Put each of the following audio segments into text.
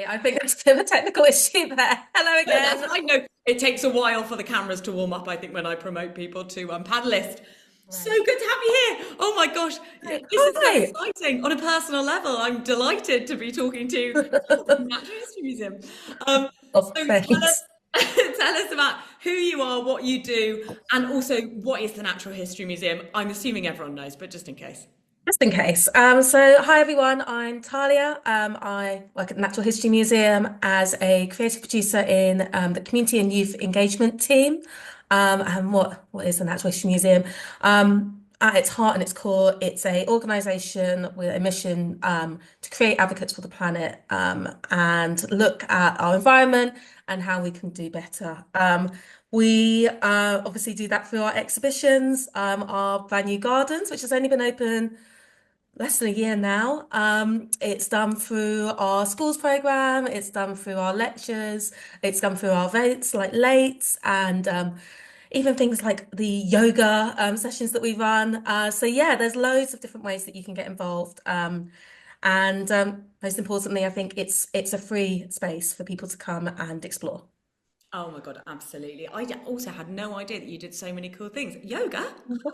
Sorry, I think there's a bit of a technical issue there. Hello No, that's again. fine. No, it takes a while for the cameras to warm up, I think, when I promote people to panelist. So Right. good to have you here. Oh my gosh, Right. this is so Hi. exciting. On a personal level, I'm delighted to be talking to someone from the Natural History Museum. Um, Oh, so tell thanks. us, tell us about who you are, what you do, and also what is the Natural History Museum. I'm assuming everyone knows, but just in case. Just in case. So hi everyone, I'm Talia. I work at the Natural History Museum as a creative producer in the community and youth engagement team. And what is the Natural History Museum? At its heart and its core, it's a organisation with a mission to create advocates for the planet and look at our environment and how we can do better. We obviously do that through our exhibitions, our brand new gardens, which has only been open less than a year now. It's done through our schools program, it's done through our lectures, it's done through our events like lates and even things like the yoga sessions that we run. So yeah, there's loads of different ways that you can get involved. And most importantly, I think it's a free space for people to come and explore. Oh my God, absolutely. Also had no idea that you did so many cool things. Yoga?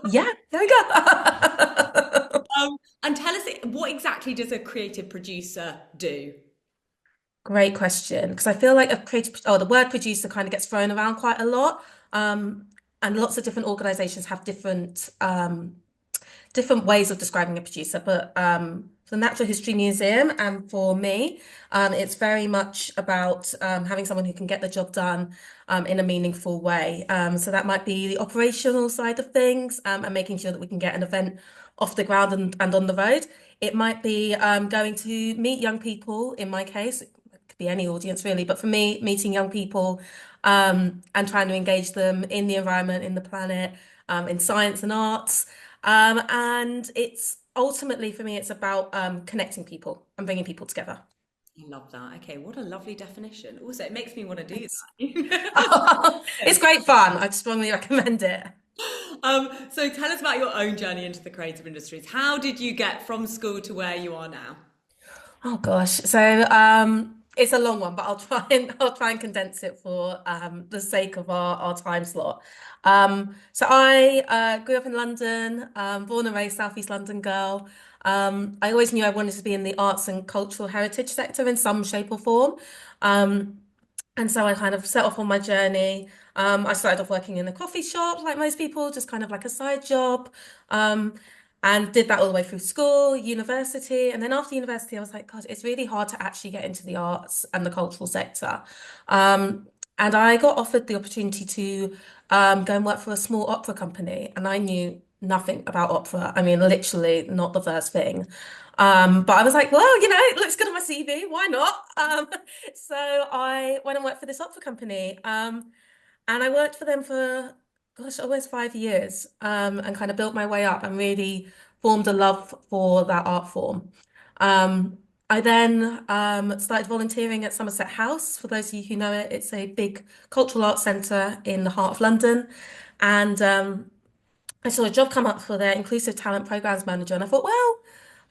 Yeah, yoga. And tell us, what exactly does a creative producer do? Great question, because I feel like the word producer kind of gets thrown around quite a lot. And lots of different organizations have different ways of describing a producer. But for the Natural History Museum and for me, it's very much about having someone who can get the job done in a meaningful way. So that might be the operational side of things and making sure that we can get an event off the ground and on the road. It might be going to meet young people, in my case, it could be any audience really, but for me, meeting young people and trying to engage them in the environment, in the planet, in science and arts. And it's ultimately for me, it's about connecting people and bringing people together. I love that. Okay, what a lovely definition. Also, it makes me want to do Thanks. that. It's great fun. I strongly recommend it. So tell us about your own journey into the creative industries. How did you get from school to where you are now? Oh gosh. So it's a long one, but I'll try and condense it for the sake of our time slot. So I grew up in London, born and raised Southeast London girl. I always knew I wanted to be in the arts and cultural heritage sector in some shape or form. Um, and so I kind of set off on my journey. I started off working in a coffee shop, like most people, just kind of like a side job. Um, and did that all the way through school, university. And then after university, I was like, God, it's really hard to actually get into the arts and the cultural sector. And I got offered the opportunity to go and work for a small opera company. And I knew nothing about opera. I mean, literally not the first thing. But I was like, well, it looks good on my CV. Why not? So I went and worked for this opera company. And I worked for them for, gosh, almost 5 years, and kind of built my way up and really formed a love for that art form. I then started volunteering at Somerset House. For those of you who know it, it's a big cultural arts centre in the heart of London. And I saw a job come up for their inclusive talent programs manager, and I thought, well,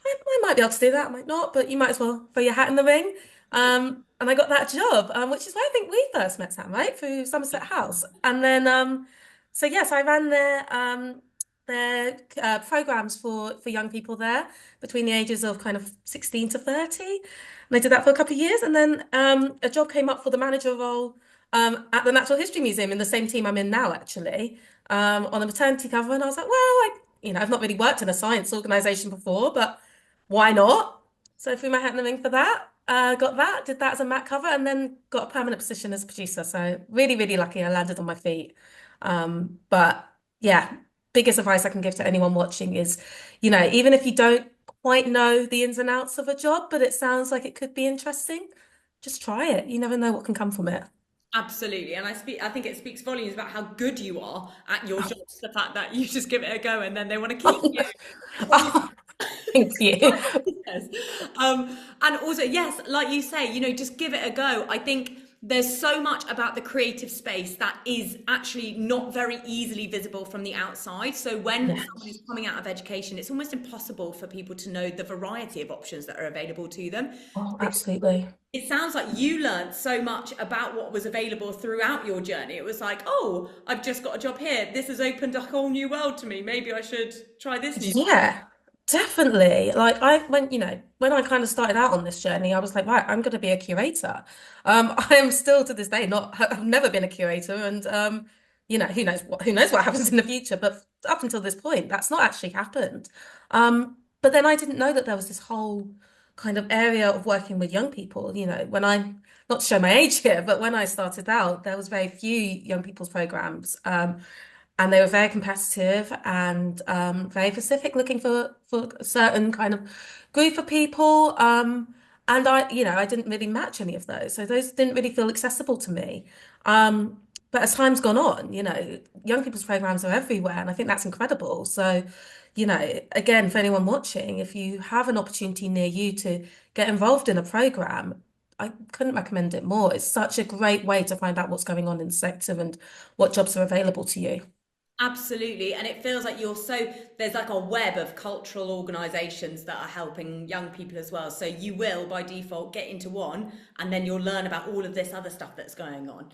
I might be able to do that, I might not, but you might as well throw your hat in the ring. And I got that job, which is where I think we first met Sam, right? Through Somerset House. And then, so yes, I ran their programs for young people there between the ages of kind of 16 to 30. And I did that for a couple of years. And then a job came up for the manager role at the Natural History Museum in the same team I'm in now, actually, on a maternity cover. And I was like, well, I've not really worked in a science organization before, but why not? So I threw my hat in the ring for that. Got that, did that as a mat cover, and then got a permanent position as a producer. So really, really lucky I landed on my feet. But yeah, biggest advice I can give to anyone watching is, even if you don't quite know the ins and outs of a job, but it sounds like it could be interesting, just try it. You never know what can come from it. Absolutely. And I think it speaks volumes about how good you are at your jobs, the fact that you just give it a go and then they want to keep you. Probably Oh, thank you. yes. And also, yes, like you say, just give it a go. I think there's so much about the creative space that is actually not very easily visible from the outside. So when Yeah. someone is coming out of education, it's almost impossible for people to know the variety of options that are available to them. Oh, absolutely. It sounds like you learned so much about what was available throughout your journey. It was like, oh, I've just got a job here. This has opened a whole new world to me. Maybe I should try this new. Yeah, definitely. Like I when when I kind of started out on this journey, I was like, right, I'm going to be a curator. I am still to this day not. I've never been a curator, and who knows what happens in the future. But up until this point, that's not actually happened. But then I didn't know that there was this whole kind of area of working with young people. When I not to show my age here, but when I started out, there was very few young people's programs. And they were very competitive and very specific, looking for a certain kind of group of people. And I didn't really match any of those, so those didn't really feel accessible to me. But as time's gone on, young people's programs are everywhere, and I think that's incredible. So, again, for anyone watching, if you have an opportunity near you to get involved in a program, I couldn't recommend it more. It's such a great way to find out what's going on in the sector and what jobs are available to you. Absolutely. And it feels like there's like a web of cultural organizations that are helping young people as well. So you will, by default, get into one and then you'll learn about all of this other stuff that's going on.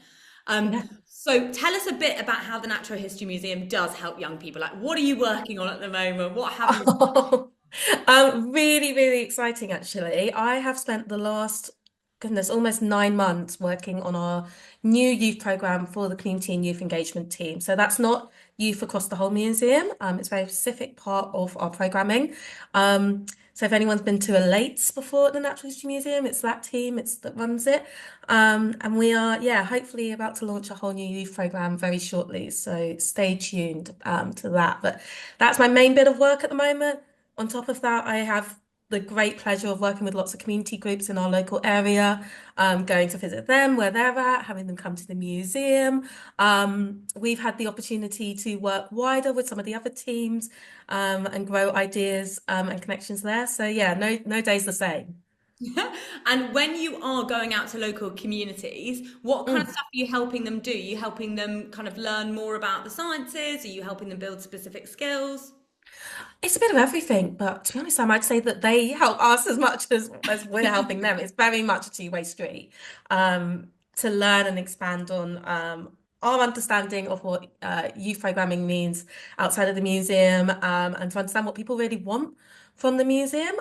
Yeah. So tell us a bit about how the Natural History Museum does help young people. Like, what are you working on at the moment? What have you? Oh, really, really exciting, actually. I have spent the last, goodness, almost 9 months working on our new youth program for the community and youth engagement team. So that's not youth across the whole museum. It's a very specific part of our programming. So if anyone's been to a Lates before at the Natural History Museum, it's that team, it's that runs it. And we are, yeah, hopefully about to launch a whole new youth program very shortly. So stay tuned to that. But that's my main bit of work at the moment. On top of that, I have the great pleasure of working with lots of community groups in our local area, going to visit them where they're at, having them come to the museum. We've had the opportunity to work wider with some of the other teams, and grow ideas, and connections there. So yeah, no day's the same. And when you are going out to local communities, what kind of Mm. stuff are you helping them do? Are you helping them kind of learn more about the sciences? Are you helping them build specific skills? It's a bit of everything, but to be honest, I might say that they help us as much as we're helping them. It's very much a two-way street, to learn and expand on our understanding of what youth programming means outside of the museum, and to understand what people really want from the museum.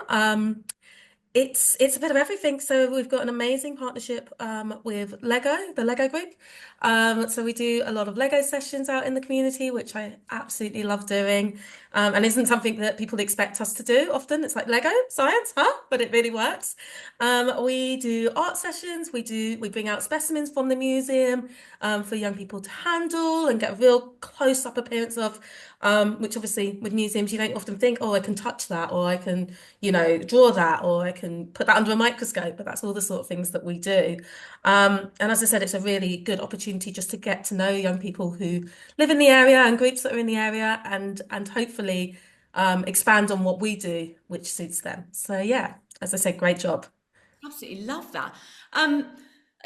It's a bit of everything. So we've got an amazing partnership with Lego, the Lego Group. So we do a lot of Lego sessions out in the community, which I absolutely love doing, and isn't something that people expect us to do often. It's like Lego science, huh? But it really works. We do art sessions. We bring out specimens from the museum, for young people to handle and get a real close-up appearance of. Which obviously with museums you don't often think, oh, I can touch that, or I can draw that, or I can put that under a microscope, but that's all the sort of things that we do. And as I said, it's a really good opportunity just to get to know young people who live in the area and groups that are in the area, and hopefully expand on what we do, which suits them. So yeah, as I said, great job. Absolutely love that. Um,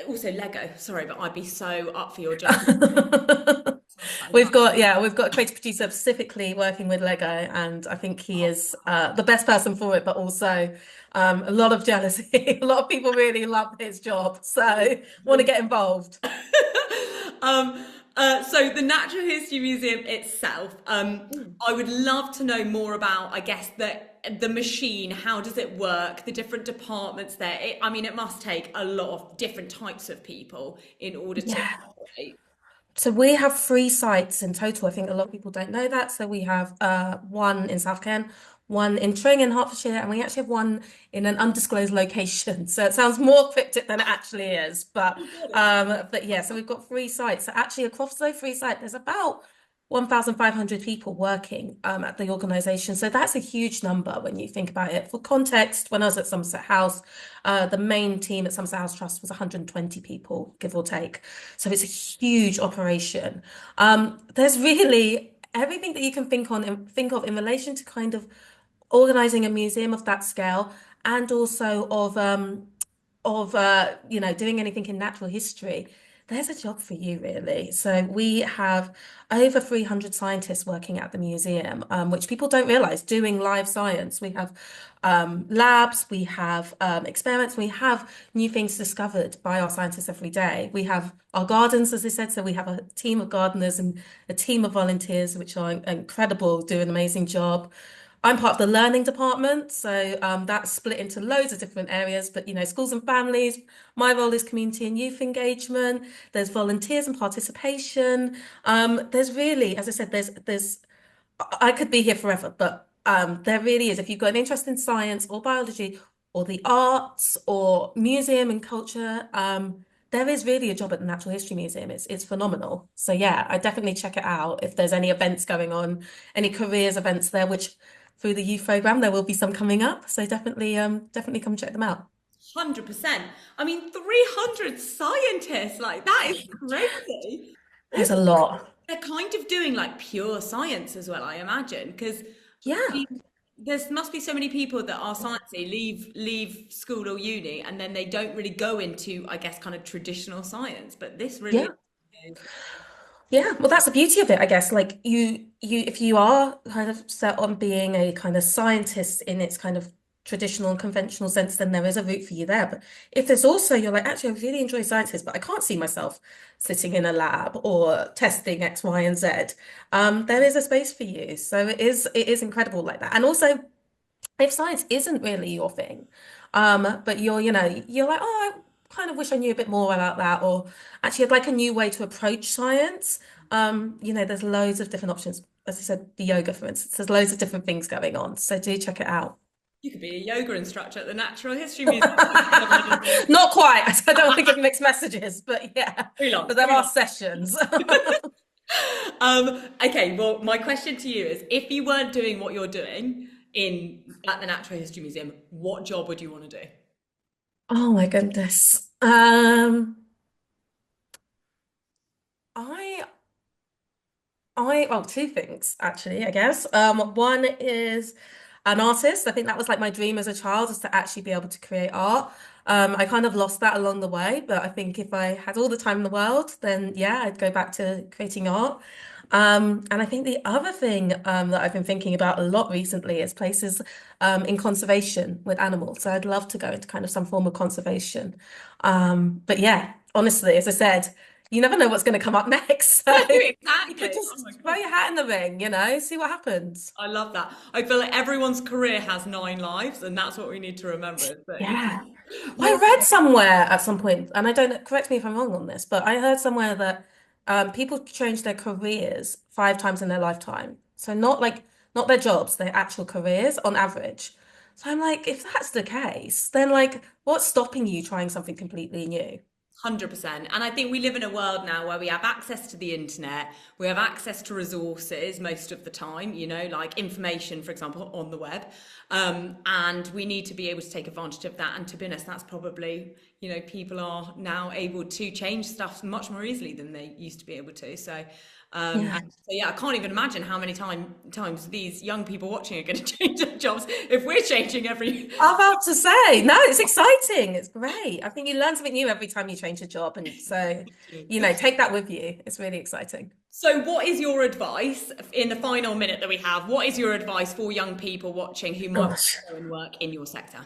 Also Lego, sorry, but I'd be so up for your job. Sounds fantastic. We've got a creative producer specifically working with Lego, and I think he is the best person for it, but also a lot of jealousy. A lot of people really love his job, so want to get involved. Um, so the Natural History Museum itself, Mm. I would love to know more about, I guess, the machine. How does it work? The different departments there. I mean, it must take a lot of different types of people in order to Yeah. operate. So we have 3 sites in total. I think a lot of people don't know that. So we have one in South Kent, one in Tring in Hertfordshire, and we actually have one in an undisclosed location. So it sounds more cryptic than it actually is. Oh God, it's But yeah, so we've got 3 sites. So actually across those 3 sites, there's about 1,500 people working at the organisation. So that's a huge number when you think about it. For context, when I was at Somerset House, the main team at Somerset House Trust was 120 people, give or take. So it's a huge operation. There's really everything that you can think of in relation to kind of organizing a museum of that scale, and also of of doing anything in natural history, there's a job for you really. So we have over 300 scientists working at the museum, which people don't realize, doing live science. We have labs, we have experiments, we have new things discovered by our scientists every day. We have our gardens, as I said, so we have a team of gardeners and a team of volunteers, which are incredible, do an amazing job. I'm part of the learning department, so that's split into loads of different areas. But schools and families, my role is community and youth engagement. There's volunteers and participation. There's really, as I said, there's I could be here forever, but there really is. If you've got an interest in science or biology or the arts or museum and culture, there is really a job at the Natural History Museum. It's phenomenal. So yeah, I definitely check it out if there's any events going on, any careers events there, which through the youth program there will be some coming up. So definitely come check them out. 100%. I mean, 300 scientists, like that is crazy. There's Also, a lot. they're kind of doing like pure science as well, I imagine, because Yeah, there's must be so many people that are sciencey, leave school or uni, and then they don't really go into, I guess, kind of traditional science. But this really yeah. Yeah, well, that's the beauty of it, I guess. Like if you are kind of set on being a kind of scientist in its kind of traditional and conventional sense, then there is a route for you there. But if there's also, you're like, actually, I really enjoy sciences, but I can't see myself sitting in a lab or testing X, Y, and Z. There is a space for you. So it is incredible like that. And also, if science isn't really your thing, but you're like, oh, I kind of wish I knew a bit more about that, or actually I'd like a new way to approach science. There's loads of different options. As I said, the yoga, for instance, there's loads of different things going on. So do check it out. you could be a yoga instructor at the Natural History Museum. Not quite. I don't want to give mixed messages, but yeah, Freelance, but there are freelance. sessions. Okay, well, my question to you is, if you weren't doing what you're doing in at the Natural History Museum, what job would you want to do? Oh my goodness. I well, two things actually, I guess. One is an artist. I think that was like my dream as a child, is to actually be able to create art. I kind of lost that along the way, but I think if I had all the time in the world, then yeah, I'd go back to creating art. And I think the other thing that I've been thinking about a lot recently is places in conservation with animals. So I'd love to go into kind of some form of conservation. But yeah, honestly, as I said, you never know what's going to come up next. So you could Exactly. Oh just my throw God. your hat in the ring, see what happens. I love that. I feel like everyone's career has 9 lives, and that's what we need to remember. But Yeah. Well, you're I read somewhere at some point, and I don't, correct me if I'm wrong on this, but I heard somewhere that people change their careers 5 times in their lifetime. So not their jobs, their actual careers on average. So I'm like, if that's the case, then like what's stopping you trying something completely new? 100%. And I think we live in a world now where we have access to the internet, we have access to resources most of the time, like information, for example, on the web. And we need to be able to take advantage of that. And to be honest, that's probably, people are now able to change stuff much more easily than they used to be able to. Yeah. So yeah, I can't even imagine how many times these young people watching are going to change their jobs if we're changing every. I'm about to say, no, it's exciting. It's great. I think you learn something new every time you change a job. And so, take that with you. It's really exciting. So, what is your advice in the final minute that we have? What is your advice for young people watching who might want Gosh. to go and work in your sector?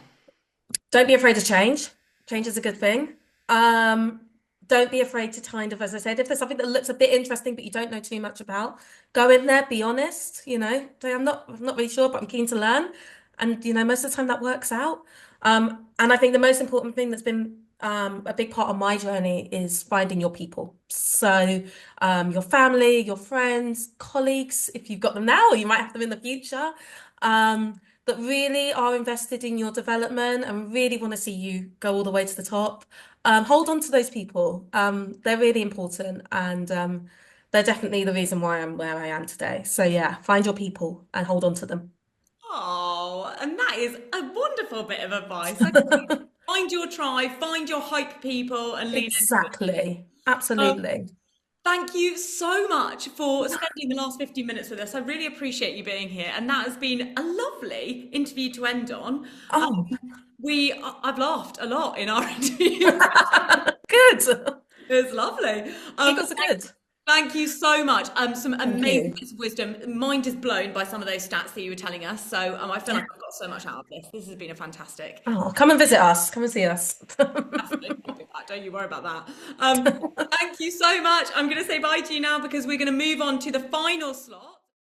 Don't be afraid to change. Change is a good thing. Um, don't be afraid to kind of, as I said, if there's something that looks a bit interesting but you don't know too much about, go in there, be honest, say I'm not really sure, but I'm keen to learn. And most of the time that works out. And I think the most important thing that's been a big part of my journey is finding your people. So your family, your friends, colleagues, if you've got them now, or you might have them in the future. That really are invested in your development and really want to see you go all the way to the top. Hold on to those people. They're really important and they're definitely the reason why I'm where I am today. So yeah, find your people and hold on to them. Oh, and that is a wonderful bit of advice. Like, find your tribe, find your hype people, and lean into it. Exactly. Um, Absolutely. Thank you so much for spending the last 15 minutes with us. I really appreciate you being here, and that has been a lovely interview to end on. Oh, I've laughed a lot in our interview. good. It was lovely. Giggles are good. Thank you so much. Some Thank amazing you. bits of wisdom. Mind is blown by some of those stats that you were telling us. So I feel Yeah. like I've got so much out of this. This has been a fantastic. Oh, come and visit us. Come and see us. Definitely. I'll do that. Don't you worry about that. Thank you so much. I'm going to say bye to you now because we're going to move on to the final slot.